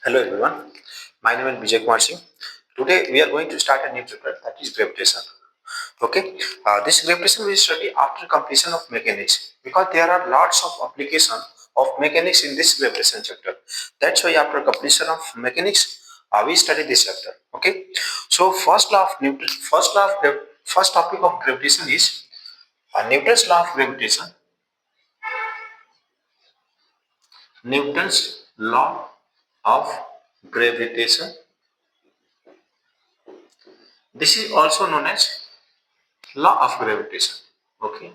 Hello everyone, my name is B.Tech+M. Today we are going to start a new chapter, that is gravitation. Okay, this gravitation we study after completion of mechanics because there are lots of application of mechanics in this gravitation chapter. That's why after completion of mechanics, we study this chapter. Okay, so first law of Newton, first topic of gravitation is Newton's law of gravitation. Newton's law of gravitation. This is also known as law of gravitation. Okay,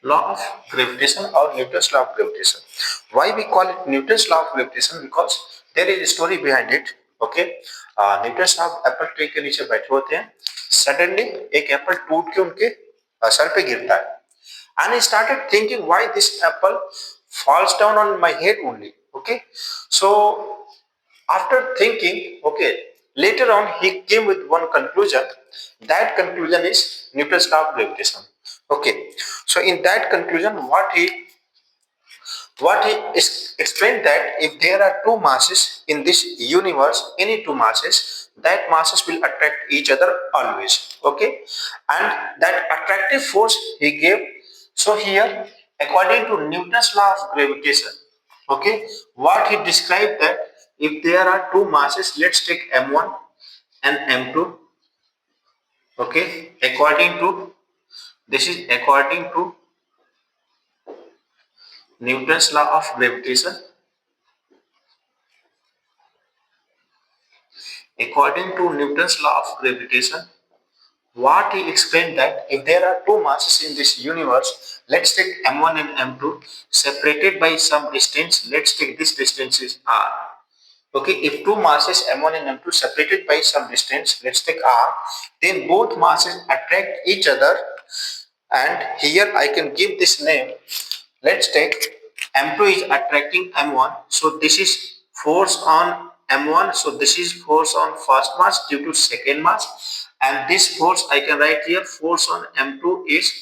law of gravitation or Newton's law of gravitation. Why we call it Newton's law of gravitation? Because there is a story behind it. Okay, Newton साहब Apple tree के नीचे बैठे होते हैं, suddenly एक Apple टूट के उनके सर पे गिरता है and he started thinking why this apple falls down on my head only. Okay, so after thinking, okay, later on he came with one conclusion. That conclusion is Newton's law of gravitation. Okay, so in that conclusion what he explained that if there are two masses in this universe, any two masses, that masses will attract each other always. Okay, and that attractive force he gave. So here, according to Newton's law of gravitation, okay, what he described that if there are two masses, let's take m1 and m2. Okay, according to Newton's law of gravitation. According to Newton's law of gravitation, what he explained that if there are two masses in this universe, let's take m1 and m2 separated by some distance. Let's take this distance is r. Okay, if two masses m1 and m2 separated by some distance, let's take r, then both masses attract each other, and here I can give this name. Let's take m2 is attracting m1, so this is force on m1, so this is force on first mass due to second mass, and this force I can write here, force on m2 is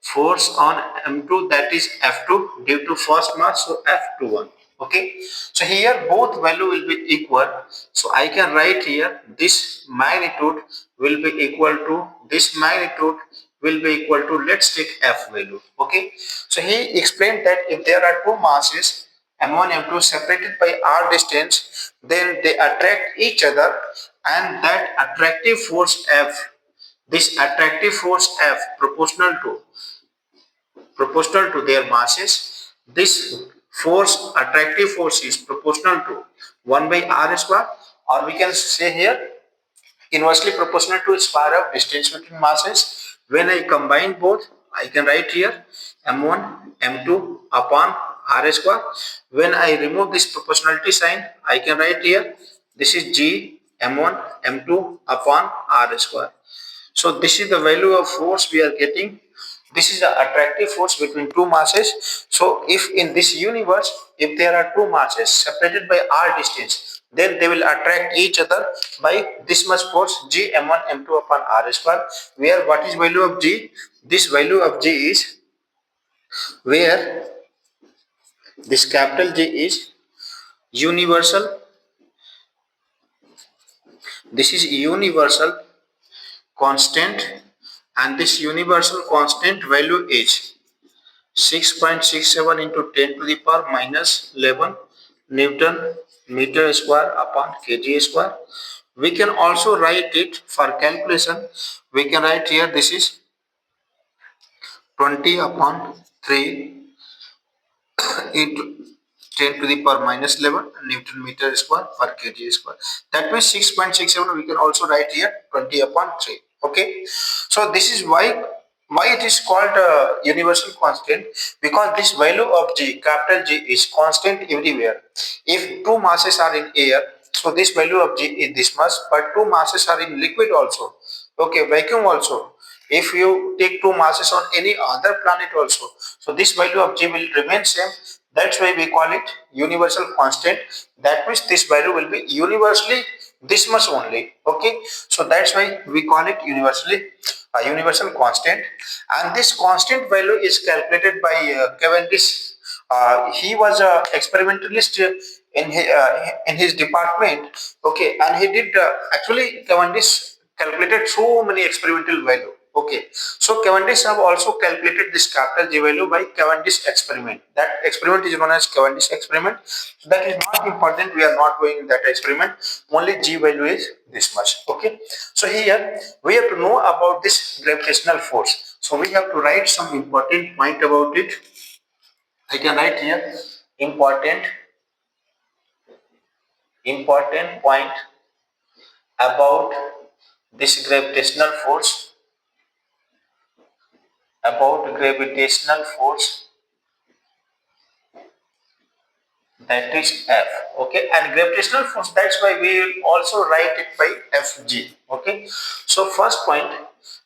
force on m2, that is f2 due to first mass, so f21. Okay, so here both value will be equal, so I can write here this magnitude will be equal to this magnitude will be equal to, let's take f value. Okay, so he explained that if there are two masses m1 m2 separated by r distance, then they attract each other, and that attractive force f, this attractive force f proportional to their masses, this force, attractive force, is proportional to 1 by r square, or we can say here inversely proportional to square of distance between masses. When I combine both, I can write here m1 m2 upon r square. When I remove this proportionality sign, I can write here this is g m1 m2 upon r square. So this is the value of force we are getting. This is the attractive force between two masses. So if in this universe, if there are two masses separated by r distance, then they will attract each other by this much force, g m1 m2 upon r square, where what is value of g? This value of g is, where this capital G is universal. This is universal constant, and this universal constant value is 6.67 into 10 to the power minus 11 Newton meter square upon kg square. We can also write it for calculation. We can write here this is 20 upon 3 into 10 to the power minus 11 Newton meter square per kg square. That means 6.67. We can also write here 20 upon 3. Okay, so this is why it is called universal constant, because this value of g, capital G, is constant everywhere. If two masses are in air, so this value of g is this much, but two masses are in liquid also. Okay, vacuum also. If you take two masses on any other planet also, so this value of g will remain same. That's why we call it universal constant. That means this value will be universally this much only. Okay, so that's why we call it universally a universal constant, and this constant value is calculated by Cavendish. He was a experimentalist in his department. Okay, and he did actually Cavendish calculated so many experimental value. Okay, so Cavendish have also calculated this capital G value by Cavendish experiment. That experiment is known as Cavendish experiment. So that is not important. We are not going in that experiment. Only G value is this much. Okay. So here we have to know about this gravitational force. So we have to write some important point about it. I can write here important point about this gravitational force, that is F. Okay, and gravitational force, that's why we will also write it by Fg. Okay, so first point,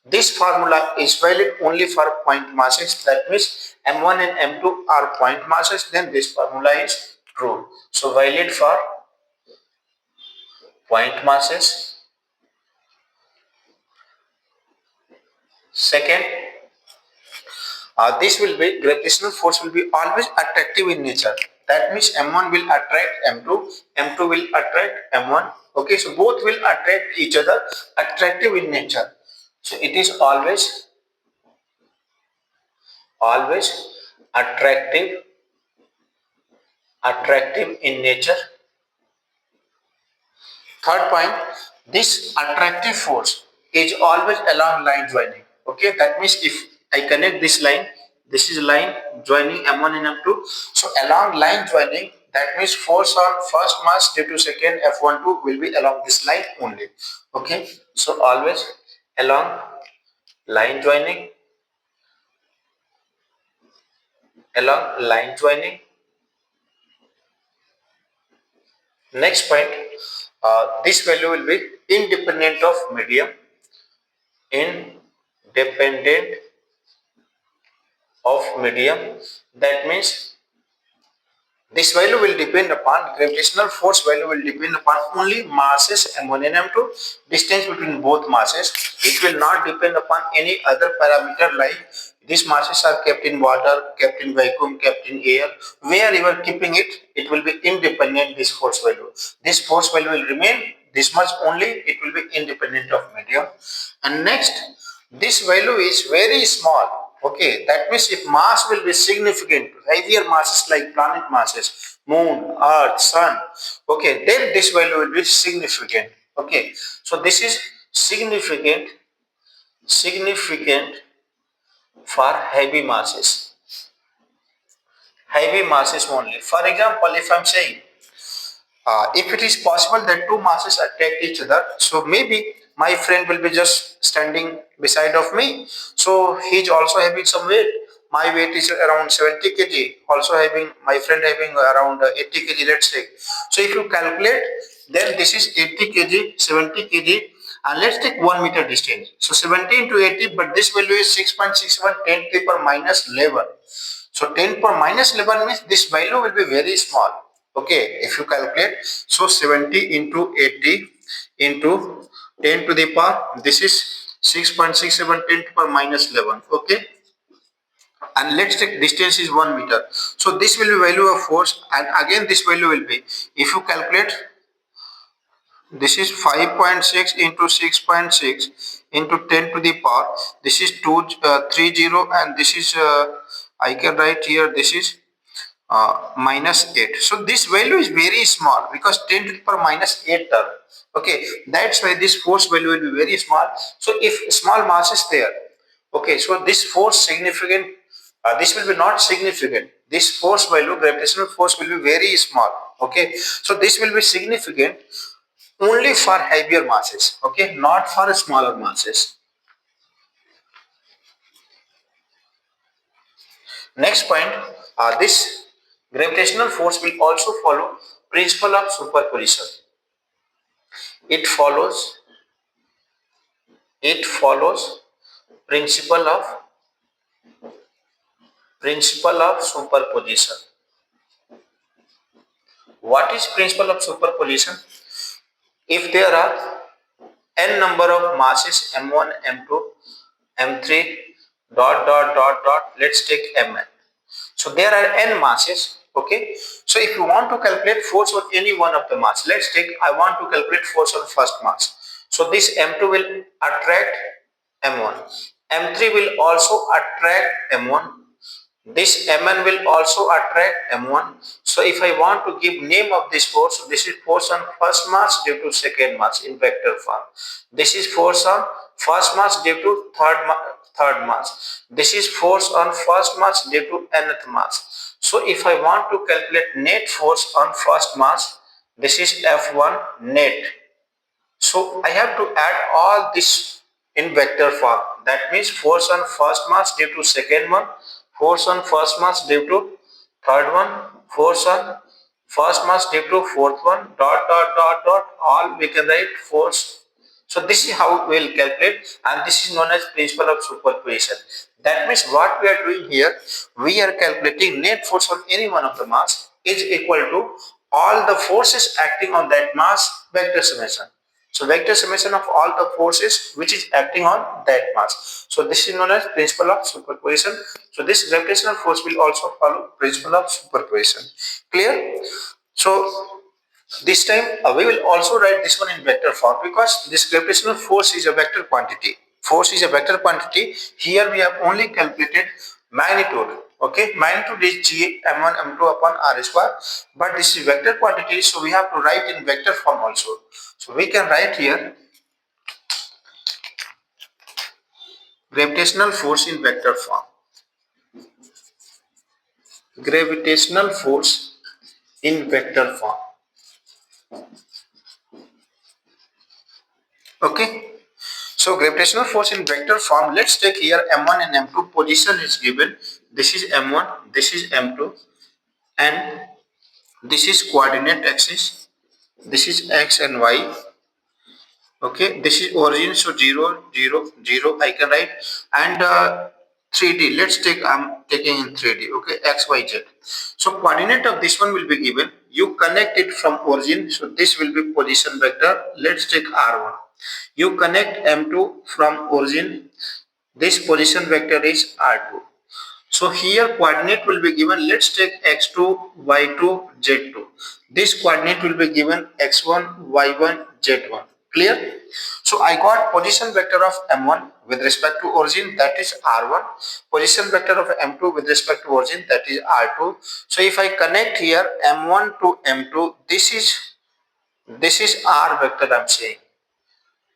this formula is valid only for point masses. That means m1 and m2 are point masses, then this formula is true. So valid for point masses. Second, this will be gravitational force will be always attractive in nature. That means m1 will attract m2, m2 will attract m1. Okay, so both will attract each other, attractive in nature. So it is always attractive in nature. Third point, this attractive force is always along line joining. Okay, that means if I connect this line, this is line joining m1 and m2. So along line joining, that means force on first mass due to second F12 will be along this line only. Okay, so always along line joining, along line joining. Next point, this value will be independent of medium, independent of medium. That means this value will depend upon gravitational force value will depend upon only masses m1 and m2, distance between both masses. It will not depend upon any other parameter like these masses are kept in water, kept in vacuum, kept in air. Where you are keeping it, it will be independent this force value. This force value will remain this much only. It will be independent of medium. And next, this value is very small. Okay, that means if mass will be significant, heavier masses like planet masses, moon, earth, sun, okay, then this value will be significant. Okay, so this is significant for heavy masses only. For example, if I'm saying if it is possible that two masses attract each other, so maybe my friend will be just standing beside of me, so he's also having some weight. My weight is around 70 kg, also having my friend having around 80 kg, let's say. So if you calculate, then this is 80 kg, 70 kg, and let's take 1 meter distance. So 70 into 80, but this value is 6.61 10 to the power minus 11. So 10 to power minus 11 means this value will be very small. Okay, if you calculate, so 70 into 80 into 10 to the power, this is 6.67 10 to power minus 11. Okay, and let's take distance is 1 meter. So this will be value of force, and again this value will be, if you calculate, this is 5.6 into 6.6 into 10 to the power, this is 30, and this is I can write here, this is minus 8. So this value is very small because 10 to the power minus 8 term. Okay, that's why this force value will be very small. So if small mass is there, okay, so this force significant, this will be not significant. This force value, gravitational force will be very small. Okay, so this will be significant only for heavier masses. Okay, not for smaller masses. Next point, this gravitational force will also follow principle of superposition. It follows principle of superposition. What is principle of superposition? If there are n number of masses m1, m2, m3, let's take mn. So there are n masses, okay. So if you want to calculate force on any one of the mass, let's take, I want to calculate force on first mass. So this m2 will attract m1, m3 will also attract m1, this Mn will also attract M1. So if I want to give name of this force, so this is force on first mass due to second mass in vector form. This is force on first mass due to third mass. This is force on first mass due to nth mass. So if I want to calculate net force on first mass, this is F1 net. So I have to add all this in vector form. That means force on first mass due to second one, force on first mass due to third one, force on first mass due to fourth one, all we can write force. So this is how we will calculate, and this is known as principle of superposition. That means what we are doing here, we are calculating net force on any one of the mass is equal to all the forces acting on that mass vector summation. So vector summation of all the forces which is acting on that mass. So this is known as principle of superposition. So this gravitational force will also follow principle of superposition. Clear? So this time we will also write this one in vector form, because this gravitational force is a vector quantity. Force is a vector quantity. Here we have only calculated magnitude. Okay, magnitude is g m1 m2 upon r square, but this is vector quantity, so we have to write in vector form also. So we can write here gravitational force in vector form. Gravitational force in vector form. Okay. So gravitational force in vector form, let's take here m1 and m2 position is given. This is m1, this is m2, and this is coordinate axis. This is x and y. Okay, this is origin, so 0, 0, 0 I can write, and 3D. Let's take, I'm taking in 3D. Okay, x, y, z. So coordinate of this one will be given. You connect it from origin, so this will be position vector. Let's take r1. You connect m2 from origin. This position vector is r2. So here coordinate will be given. Let's take x2, y2, z2. This coordinate will be given x1, y1, z1. Clear? So I got position vector of m1 with respect to origin, that is r1. Position vector of m2 with respect to origin, that is r2. So if I connect here m1 to m2, this is r vector I'm saying.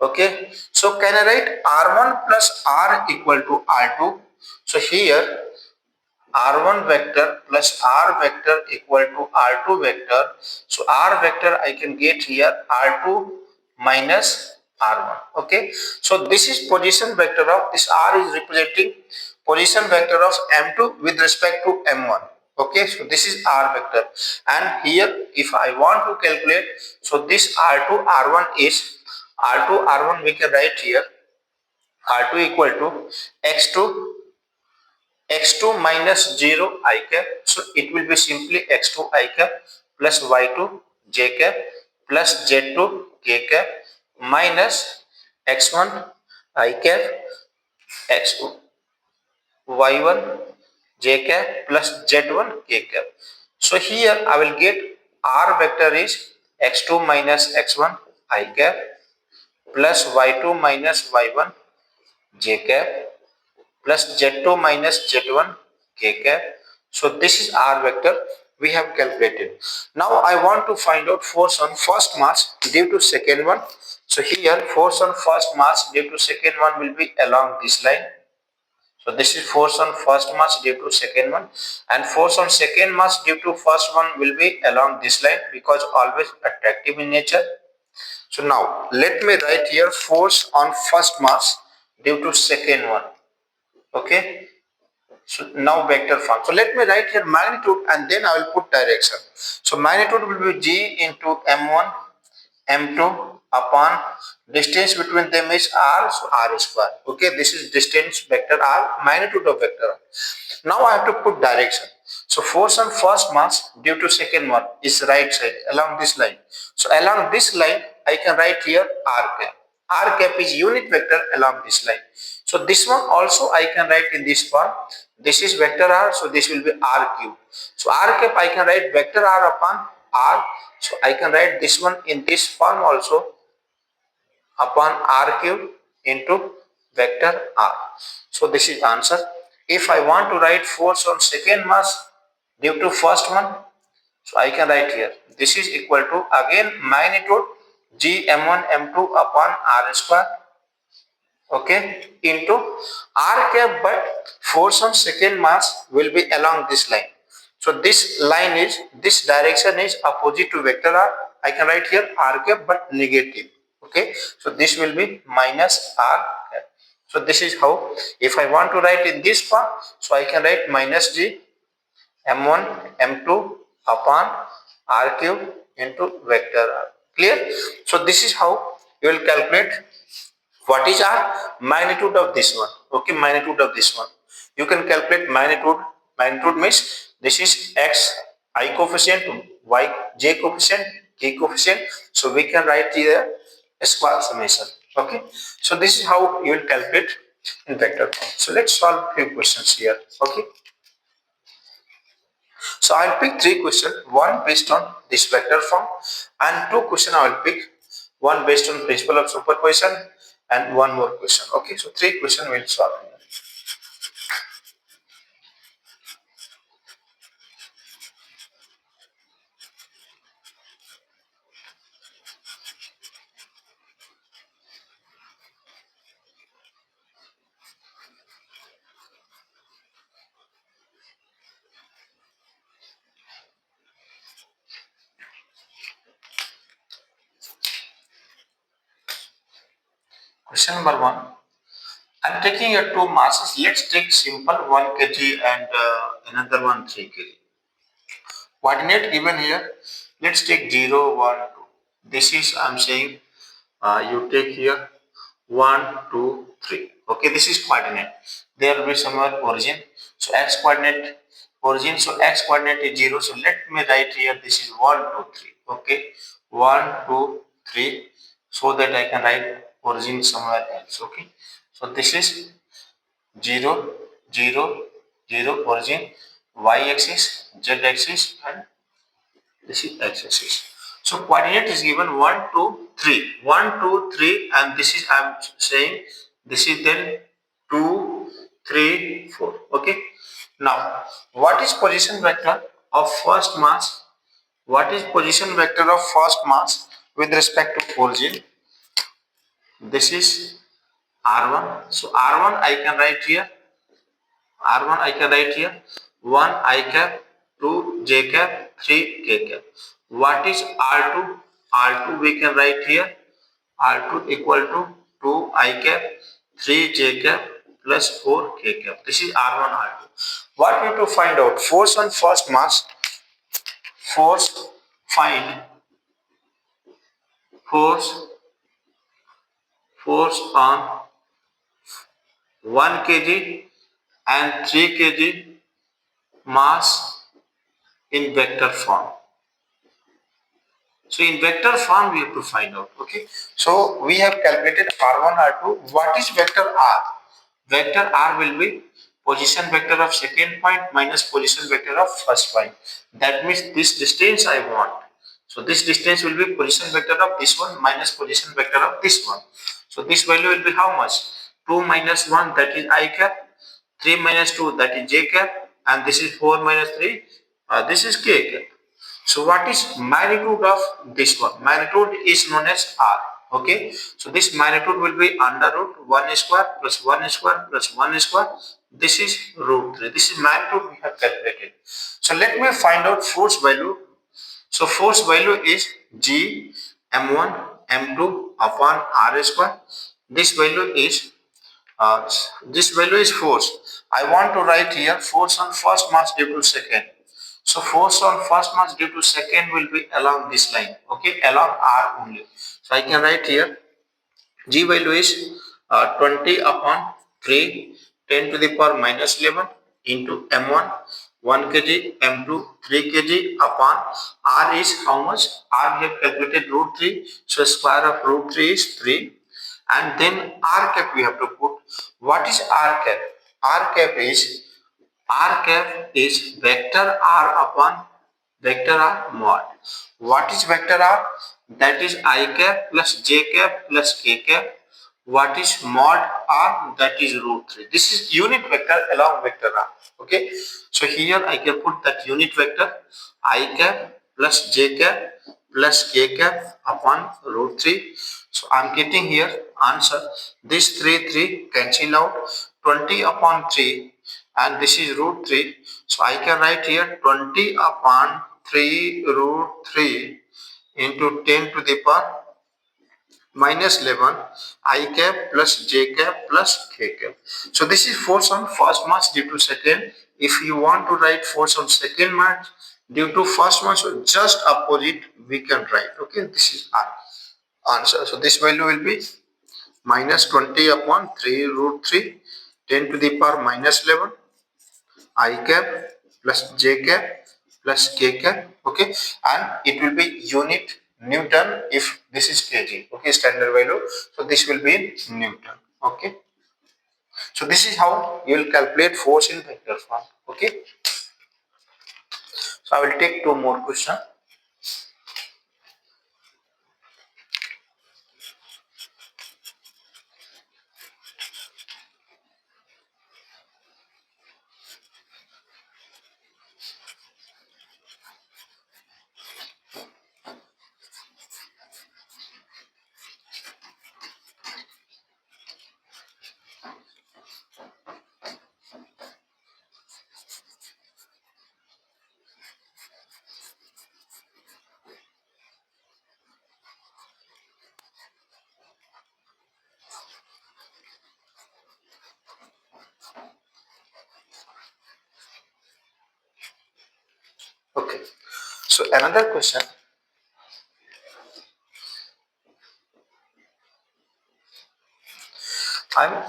Okay. So can I write r1 plus r equal to r2? So here r1 vector plus r vector equal to r2 vector. So r vector I can get here r2 minus r1. Okay. So this is position vector of this, r is representing position vector of m2 with respect to m1. Okay. So this is r vector, and here if I want to calculate, so this r2 r1 is r2 r1 we can write here r2 equal to x2 minus 0 I cap, so it will be simply x2 I cap plus y2 j cap plus z2 k cap minus x1 I cap x y1 j cap plus z1 k cap. So here I will get r vector is x2 minus x1 I cap plus y2 minus y1 j cap plus z2 minus z1 k cap. So this is r vector we have calculated. Now I want to find out force on first mass due to second one. So here force on first mass due to second one will be along this line. So this is force on first mass due to second one, and force on second mass due to first one will be along this line, because always attractive in nature. So now let me write here force on first mass due to second one. Okay. So now vector form. So let me write here magnitude, and then I will put direction. So magnitude will be g into m1, m2 upon distance between them is r, so r square. Okay, this is distance vector r, magnitude of vector r. Now I have to put direction. So force on first mass due to second one is right side along this line. So along this line, I can write here r cap. R cap is unit vector along this line. So this one also I can write in this form. This is vector r, so this will be r cube. So r cap I can write vector r upon r. So I can write this one in this form also, upon r cube into vector r. So this is answer. If I want to write force on second mass due to first one, so I can write here, this is equal to again magnitude g m1 m2 upon r square, okay, into r cap, but force on second mass will be along this line. So this line is, this direction is opposite to vector r. I can write here r cap but negative, okay. So this will be minus r cap. So this is how, if I want to write in this form, so I can write minus g m1 m2 upon r cube into vector r. Clear? So this is how you will calculate what is our magnitude of this one, okay, magnitude of this one. You can calculate magnitude. Magnitude means this is x I coefficient, y j coefficient, k coefficient. So we can write here a square summation, okay. So this is how you will calculate in vector form. So let's solve few questions here, okay. So I'll pick three questions, one based on this vector form, and two questions I will pick, one based on principle of superposition and one more question. Okay, so three questions we'll solve here. Question number one. I'm taking your two masses. Let's take simple 1 kg and another one 3 kg. Coordinate given here. Let's take 0, 1, 2. This is, I'm saying, you take here 1, 2, 3. Okay, this is coordinate. There will be somewhere origin. So x coordinate origin. So x coordinate is 0. So let me write here. This is 1, 2, 3. Okay, 1, 2, 3. So that I can write origin somewhere else. Okay. So this is 0, 0, 0 origin, y axis, z axis, and this is x axis. So coordinate is given 1, 2, 3. 1, 2, 3, and this is, I'm saying, this is then 2, 3, 4. Okay. Now, what is position vector of first mass? What is position vector of first mass with respect to origin? This is R1. So R1 I can write here. R1 I can write here 1 I cap, 2 j cap, 3 k cap. What is R2? R2 we can write here. R2 equal to 2 I cap, 3 j cap plus 4 k cap. This is R1, R2. What we have to find out? Force on first mass. Force, find force, force on 1 kg and 3 kg mass in vector form. So in vector form we have to find out. Okay. So we have calculated R1, R2. What is vector R? Vector R will be position vector of second point minus position vector of first point. That means this distance I want. So this distance will be position vector of this one minus position vector of this one. So this value will be how much? 2 minus 1, that is I cap. 3 minus 2, that is j cap. And this is 4 minus 3, this is k cap. So what is magnitude of this one? Magnitude is known as R. Okay. So this magnitude will be under root 1 square plus 1 square plus 1 square. This is root 3. This is magnitude we have calculated. So let me find out force value. So force value is G m1 m2 upon R square. This value is force. I want to write here force on first mass due to second. So force on first mass due to second will be along this line, okay, along R only. So I can write here G value is 20 upon 3, 10 to the power minus 11 into M1 1 kg m2 3 kg upon r is how much? R we have calculated root 3, so square of root 3 is 3, and then r cap we have to put. What is r cap? R cap is vector r upon vector r mod. What is vector r? That is I cap plus j cap plus k cap. What is mod r? That is root 3. This is unit vector along vector r. Okay, so here I can put that unit vector I cap plus j cap plus k cap upon root 3. So I am getting here answer. This 3 cancel out, 20 upon 3, and this is root 3. So I can write here 20 upon 3 root 3 into 10 to the power minus 11 I cap plus j cap plus k cap. So this is force on first mass due to second. If you want to write force on second mass due to first mass, so just opposite we can write. Okay, this is our answer. So this value will be minus 20 upon 3 root 3, 10 to the power minus 11 I cap plus j cap plus k cap. Okay, and it will be unit Newton if this is kg. Okay, standard value, so this will be in Newton. Okay, so this is how you will calculate force in vector form. Okay, so I will take two more questions. Okay, so another question. I'm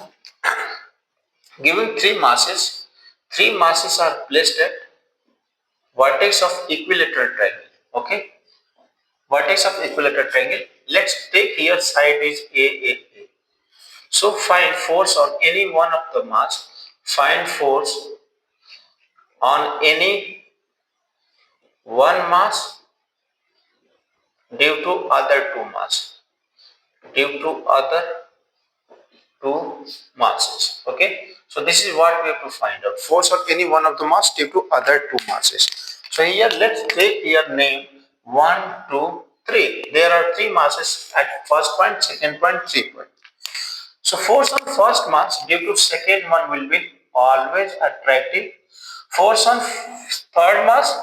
giving three masses. Three masses are placed at vertex of equilateral triangle. Okay, vertex of equilateral triangle. Let's take here side is A. So find force on any one of the mass. Find force on any one mass due to other two mass. Due to other two masses. Okay. So this is what we have to find out. Force on any one of the mass due to other two masses. So here let's take here name 1, 2, 3. There are three masses at first point, second point, 3 point. So force on first mass due to second one will be always attractive. Force on third mass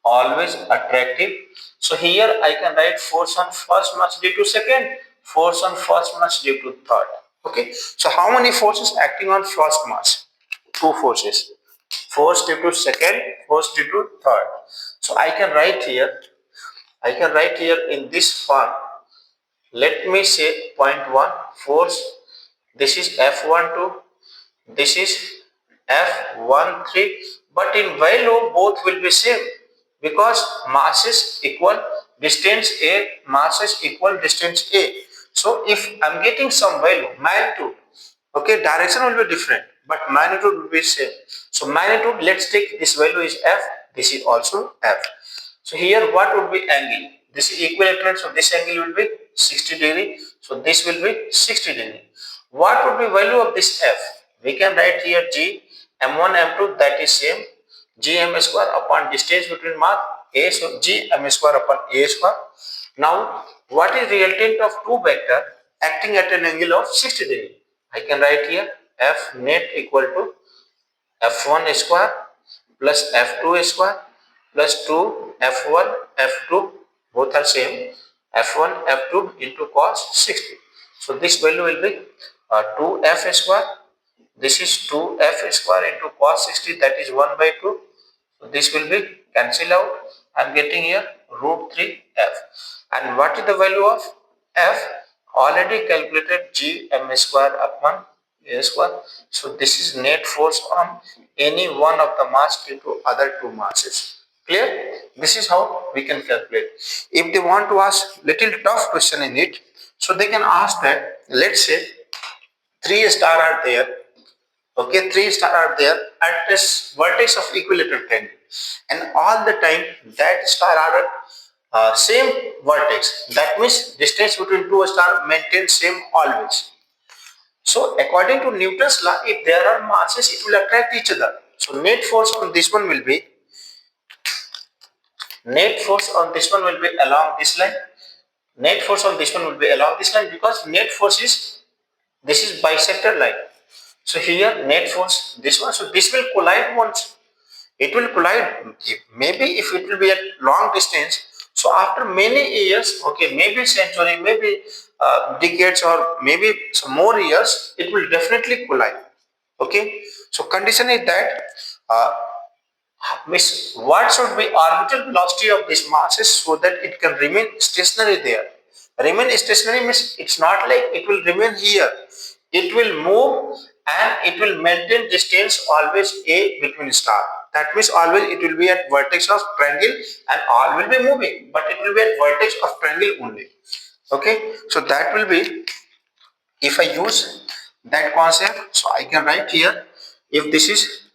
always attractive. So here I can write force on first mass due to second, force on first mass due to third. Okay. So how many forces acting on first mass? Two forces. Force due to second, force due to third. So I can write here. I can write here in this form. Let me say point 1 force. This is F12. This is F13, but in value both will be same because masses equal distance A, masses equal distance A. So if I'm getting some value, magnitude, okay, direction will be different, but magnitude will be same. So magnitude, let's take this value is F, this is also F. So here what would be angle? This is equilateral, so this angle will be 60 degree. So this will be 60 degree. What would be value of this F? We can write here G m1 m2, that is same G m square upon distance between mark A, so G m square upon A square. Now what is resultant of two vector acting at an angle of 60 degree? I can write here F net equal to F1 square plus F2 square plus 2 F1 F2, both are same, F1 F2 into cos 60. So this value will be 2F square. This is 2F square into cos 60, that is 1 by 2. So this will be cancel out. I am getting here root 3F. And what is the value of F? Already calculated G m square upon A square. So this is net force on any one of the mass due to other two masses. Clear? This is how we can calculate. If they want to ask little tough question in it, so they can ask that, let's say three stars are there. Okay, three stars are there at this vertex of equilateral triangle, and all the time that star are at same vertex. That means distance between two stars maintains same always. So according to Newton's law, if there are masses, it will attract each other. So net force on this one will be along this line. Net force on this one will be along this line because net force is, this is bisector line. So here net force this one, so this will collide once. It will collide. Maybe if it will be at long distance, so after many years, okay, maybe century, maybe decades, or maybe some more years, it will definitely collide. Okay, so condition is that uh, means what should be orbital velocity of this masses so that it can remain stationary there. Remain stationary means it's not like it will remain here. It will move and it will maintain distance always a between star. That means always it will be at vertex of triangle and all will be moving, but it will be at vertex of triangle only. Okay, so that will be, if I use that concept, so I can write here, if this is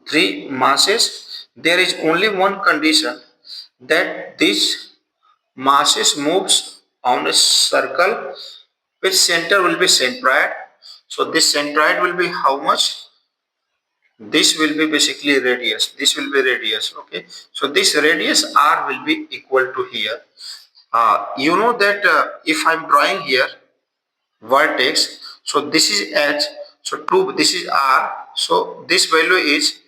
three masses, there is only one condition, that these masses moves on a circle which center will be centroid. So this centroid will be how much? This will be basically radius. This will be radius. Okay. So this radius r will be equal to here. You know that if I'm drawing here vertex, so this is h, so 2, this is r, so this value is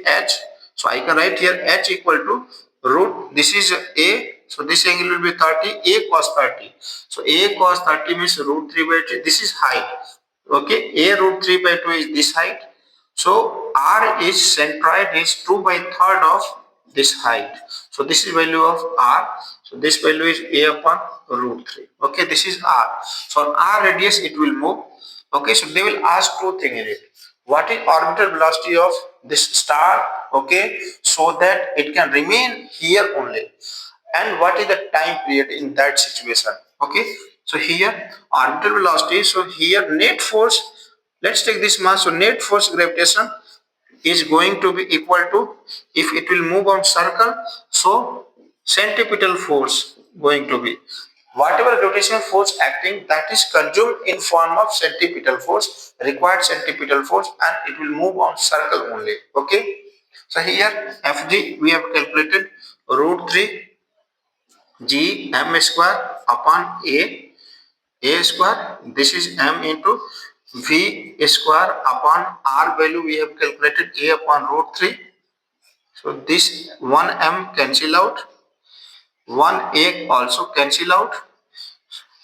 h, so I can write here h equal to root, this is a, so this angle will be 30, a cos 30, so a cos 30 means root 3 by 2, this is height. Okay, a root 3 by 2 is this height, so r is centroid is 2 by third of this height, so this is value of r, so this value is a upon root 3. Okay, this is r, so on r radius it will move. Okay, so they will ask two things in it, what is orbital velocity of this star, okay, so that it can remain here only, and what is the time period in that situation. Okay, so here orbital velocity, so here net force, let's take this mass, so net force gravitation is going to be equal to, if it will move on circle, so centripetal force going to be, whatever gravitational force acting, that is consumed in form of centripetal force, required centripetal force, and it will move on circle only. Okay, so here fg we have calculated root 3 g m square upon a square, this is m into v square upon r value we have calculated a upon root 3, so this 1 m cancel out, 1 a also cancel out,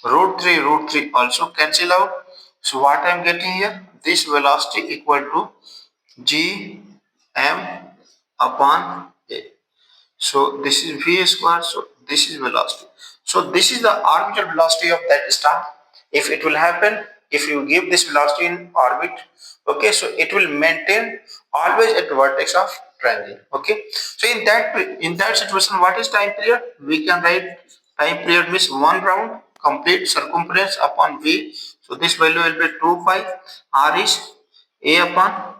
root 3 also cancel out, so what I am getting here, this velocity equal to g m upon a, so this is v square, so this is velocity, so this is the orbital velocity of that star. If it will happen, if you give this velocity in orbit, okay, so it will maintain always at vertex of triangle. Okay, so in that situation, what is time period? We can write time period means one round complete circumference upon v, so this value will be 2 pi, r is a upon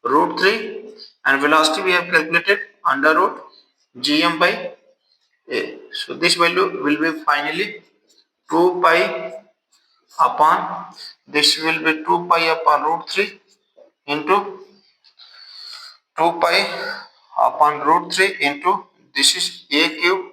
root 3, and velocity we have calculated under root gm by a, so this value will be finally 2 pi upon, this will be 2 pi upon root 3 into 2 pi upon root 3 into, this is a cube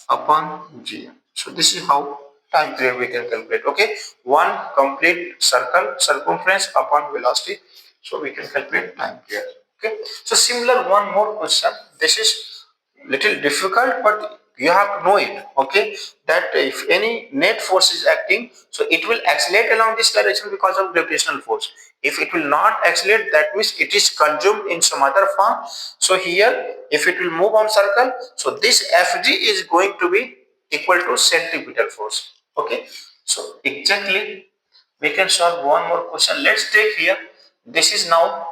upon g. So this is how time period we can calculate. Okay, one complete circle circumference upon velocity, so we can calculate time period. Okay, so similar one more question, this is little difficult, but you have to know it. Okay, that if any net force is acting, so it will accelerate along this direction because of gravitational force. If it will not accelerate, that means it is consumed in some other form. So here if it will move on circle, so this fg is going to be equal to centripetal force. Okay, so exactly We can solve one more question. Let's take here, this is now,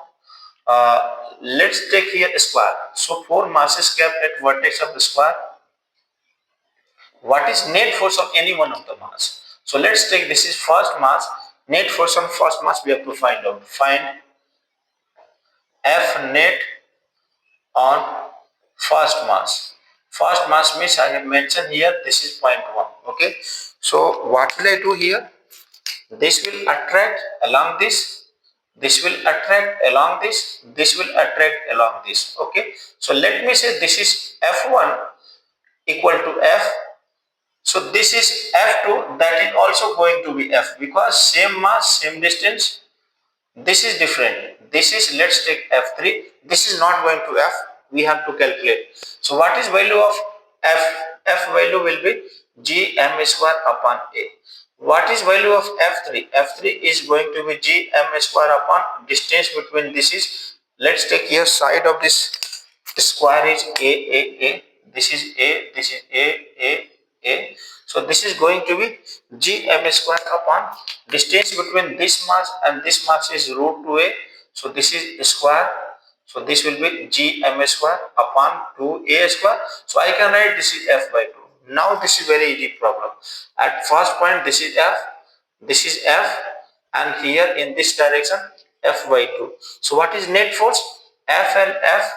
let's take here a square. So 4 masses kept at vertex of the square. What is net force on any one of the mass? So let's take, this is first mass. Net force on first mass we have to find out. Find F net on first mass. First mass means I have mentioned here, this is 0.1. Okay. So what will I do here? This will attract along this. This will attract along this. This will attract along this. Okay. So let me say this is F1 equal to F. So this is F2, that is also going to be F, because same mass, same distance. This is different. This is, let's take F3. This is not going to F. We have to calculate. So what is value of F? F value will be gm square upon A. What is value of F3? F3 is going to be gm square upon distance between, this is, let's take here side of this square is A. This is A, this is A. So this is going to be gm square upon distance between this mass and this mass is root 2a. So this is square. So this will be gm square upon 2a square. So I can write this is F by 2. Now this is very easy problem. At first point this is F, this is F, and here in this direction F by 2. So what is net force? F and F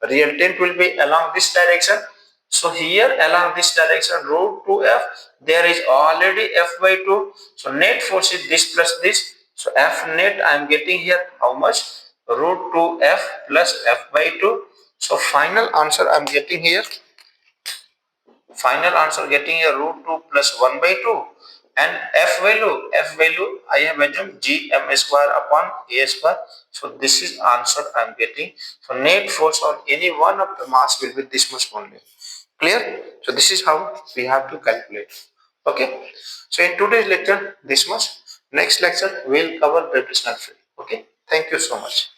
resultant will be along this direction. So here along this direction root 2F, there is already F by 2. So net force is this plus this. So F net I am getting here how much? Root 2F plus F by 2. So final answer I am getting here. Final answer getting a root 2 plus 1 by 2. And F value I have assumed gm square upon A square. So this is answer I am getting. So net force on any one of the mass will be this much only. Clear? So this is how we have to calculate. Okay. So in today's lecture this much. Next lecture we will cover gravitational field. Okay. Thank you so much.